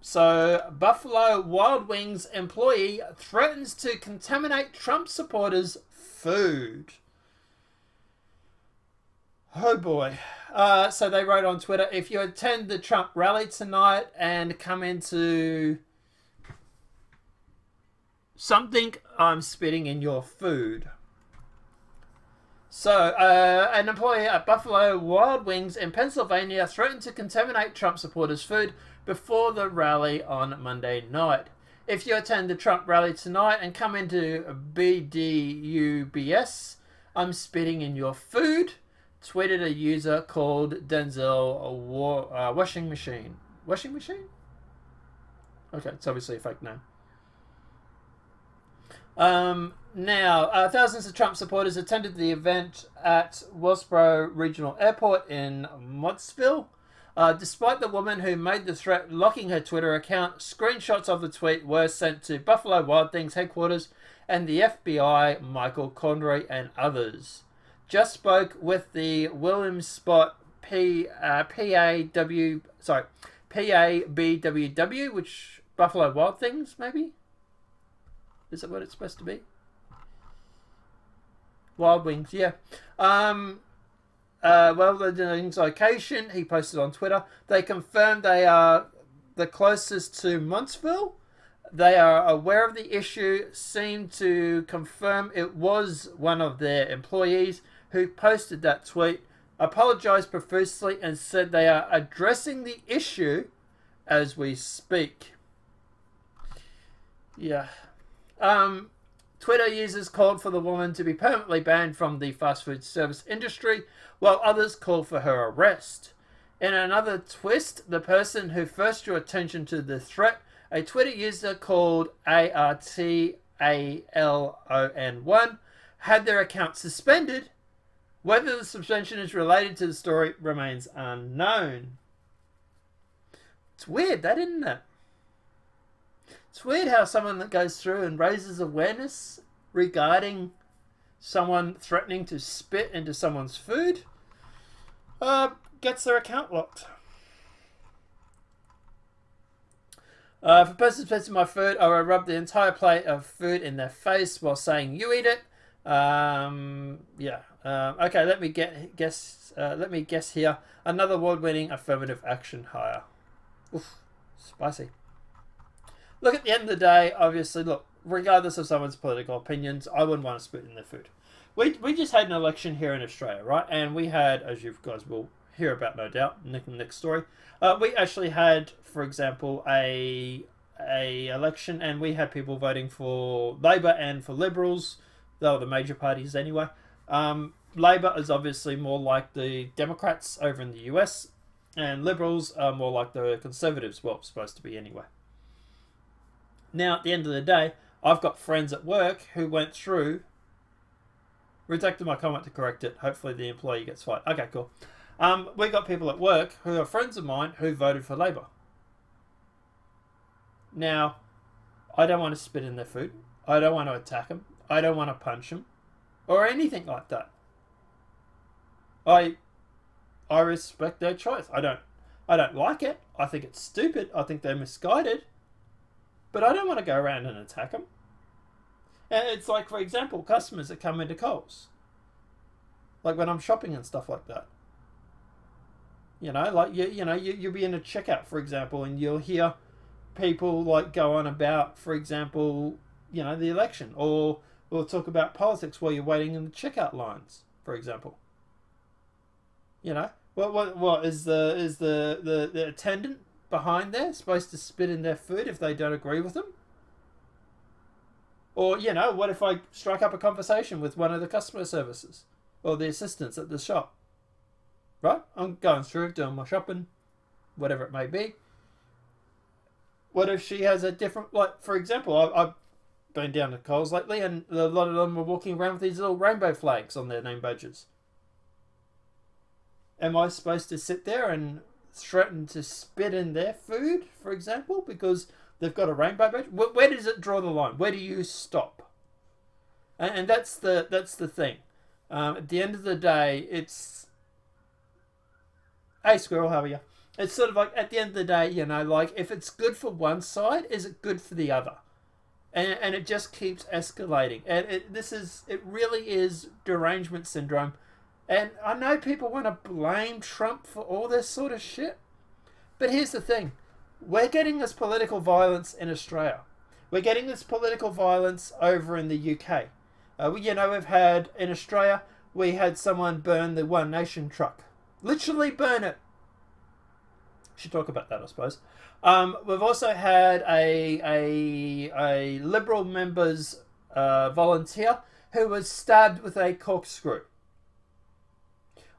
So, Buffalo Wild Wings employee threatens to contaminate Trump supporters' food. Oh boy. So they wrote on Twitter, if you attend the Trump rally tonight and come into something, I'm spitting in your food. So, an employee at Buffalo Wild Wings in Pennsylvania threatened to contaminate Trump supporters' food before the rally on Monday night. If you attend the Trump rally tonight and come into BDUBS, I'm spitting in your food, tweeted a user called Denzel Washing Machine. Washing Machine? Okay, it's obviously a fake name. Now, thousands of Trump supporters attended the event at Wellsboro Regional Airport in Mottsville. Despite the woman who made the threat locking her Twitter account, screenshots of the tweet were sent to Buffalo Wild Things headquarters and the FBI, Michael Conroy, and others. Just spoke with the Williamsport PABWW, which Buffalo Wild Things, maybe? Is that what it's supposed to be? Wild Wings, yeah. Well, the location he posted on Twitter. They confirmed they are the closest to Montsville. They are aware of the issue, seem to confirm it was one of their employees who posted that tweet, apologized profusely, and said they are addressing the issue as we speak. Yeah. Twitter users called for the woman to be permanently banned from the fast food service industry, while others called for her arrest. In another twist, the person who first drew attention to the threat, a Twitter user called ARTALON1, had their account suspended. Whether the suspension is related to the story remains unknown. It's weird, that, isn't it? It's weird how someone that goes through and raises awareness regarding someone threatening to spit into someone's food gets their account locked. If a person spits in my food, I will rub the entire plate of food in their face while saying, "You eat it." Yeah. Okay. Let me guess here. Another award-winning affirmative action hire. Oof, spicy. Look, at the end of the day, obviously, look, regardless of someone's political opinions, I wouldn't want to spit in their food. We just had an election here in Australia, right? And we had, as you guys will hear about, no doubt, in the next story, we actually had, for example, a election, and we had people voting for Labor and for Liberals. They were the major parties anyway. Labor is obviously more like the Democrats over in the US, and Liberals are more like the Conservatives, well, supposed to be anyway. Now, at the end of the day, I've got friends at work who went through... Redacted my comment to correct it. Hopefully the employee gets fired. Okay, cool. We got people at work who are friends of mine who voted for Labor. Now, I don't want to spit in their food. I don't want to attack them. I don't want to punch them. Or anything like that. I respect their choice. I don't like it. I think it's stupid. I think they're misguided. But I don't want to go around and attack them. And it's like, for example, customers that come into Coles. Like when I'm shopping and stuff like that. You know, like, you'll be in a checkout, for example, and you'll hear people like go on about, for example, you know, the election. Or we'll talk about politics while you're waiting in the checkout lines, for example. You know, what is the attendant behind there supposed to spit in their food if they don't agree with them? Or, you know, what if I strike up a conversation with one of the customer services or the assistants at the shop? Right? I'm going through, doing my shopping, whatever it may be. What if she has a different, like, for example, I've been down to Coles lately, and a lot of them are walking around with these little rainbow flags on their name badges. Am I supposed to sit there and threaten to spit in their food, for example, because they've got a rainbow badge? Where does it draw the line? Where do you stop? And that's the thing. At the end of the day, it's... Hey, Squirrel, how are you? It's sort of like, at the end of the day, you know, like, if it's good for one side, is it good for the other? And it just keeps escalating. And it really is derangement syndrome. And I know people want to blame Trump for all this sort of shit. But here's the thing. We're getting this political violence in Australia. We're getting this political violence over in the UK. You know, we've had, in Australia, we had someone burn the One Nation truck. Literally burn it. Should talk about that, I suppose. We've also had a Liberal member's volunteer who was stabbed with a corkscrew.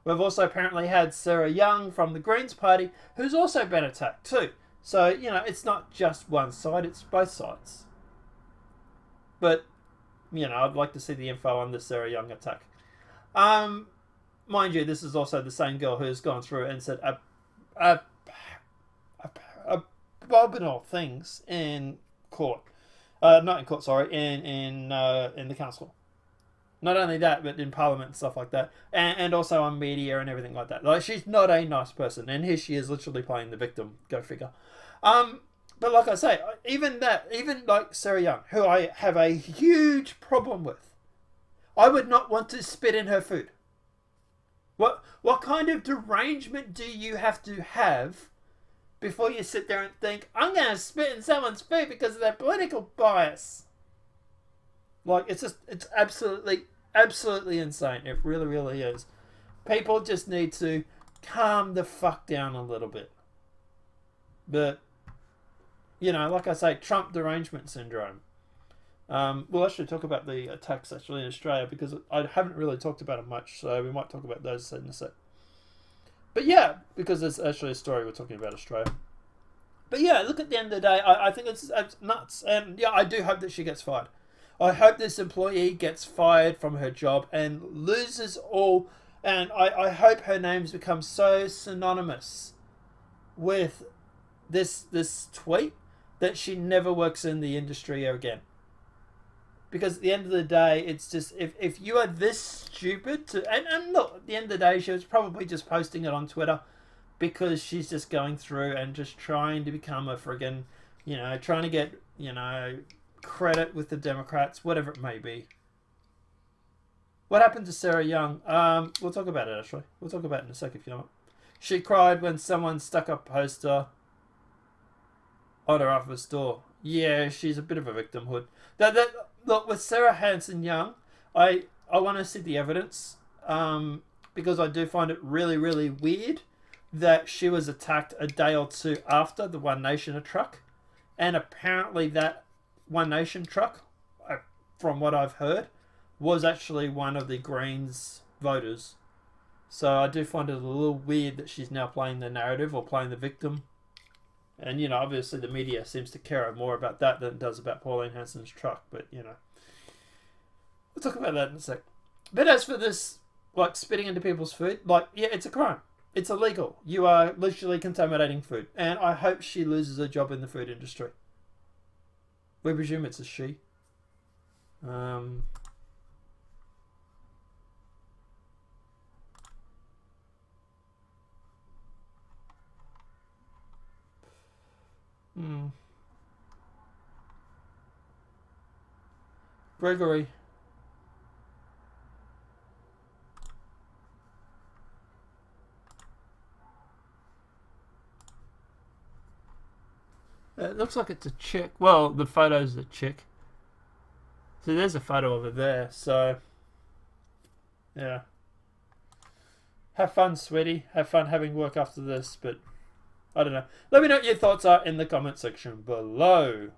We've also apparently had Sarah Young from the Greens Party who's also been attacked too. So, you know, it's not just one side, it's both sides. But, you know, I'd like to see the info on the Sarah Young attack. Mind you, this is also the same girl who's gone through and said abominable things in court. Not in court, sorry, in the council. Not only that, but in Parliament and stuff like that. And also on media and everything like that. Like, she's not a nice person. And here she is literally playing the victim. Go figure. But like I say, even like Sarah Young, who I have a huge problem with, I would not want to spit in her food. What kind of derangement do you have to have before you sit there and think, I'm going to spit in someone's food because of their political bias? Like, it's absolutely insane. It really, really is. People just need to calm the fuck down a little bit. But, you know, like I say, Trump derangement syndrome. We'll actually talk about the attacks actually in Australia because I haven't really talked about it much, so we might talk about those in a sec. But yeah, because there's actually a story we're talking about Australia. But yeah, look, at the end of the day, I think it's nuts. And yeah, I do hope that she gets fired. I hope this employee gets fired from her job and loses all. And I hope her name's become so synonymous with this tweet that she never works in the industry again. Because at the end of the day, it's just, if you are this stupid to... And look, at the end of the day, she was probably just posting it on Twitter because she's just going through and just trying to become a friggin', you know, trying to get, you know, credit with the Democrats, whatever it may be. What happened to Sarah Young? We'll talk about it, actually. We'll talk about it in a sec if you want. She cried when someone stuck a poster on her office door. Yeah, she's a bit of a victimhood. Look, with Sarah Hanson Young, I want to see the evidence because I do find it really, really weird that she was attacked a day or two after the One Nation truck. And apparently that One Nation truck, from what I've heard, was actually one of the Greens voters. So I do find it a little weird that she's now playing the narrative or playing the victim. And, you know, obviously the media seems to care more about that than it does about Pauline Hanson's truck. But, you know, we'll talk about that in a sec. But as for this, like, spitting into people's food, like, yeah, it's a crime. It's illegal. You are literally contaminating food. And I hope she loses her job in the food industry. We presume it's a she. Gregory. It looks like it's a chick. Well, the photo's a chick. So there's a photo of her there. So, yeah. Have fun, sweetie. Have fun having work after this. But, I don't know. Let me know what your thoughts are in the comment section below.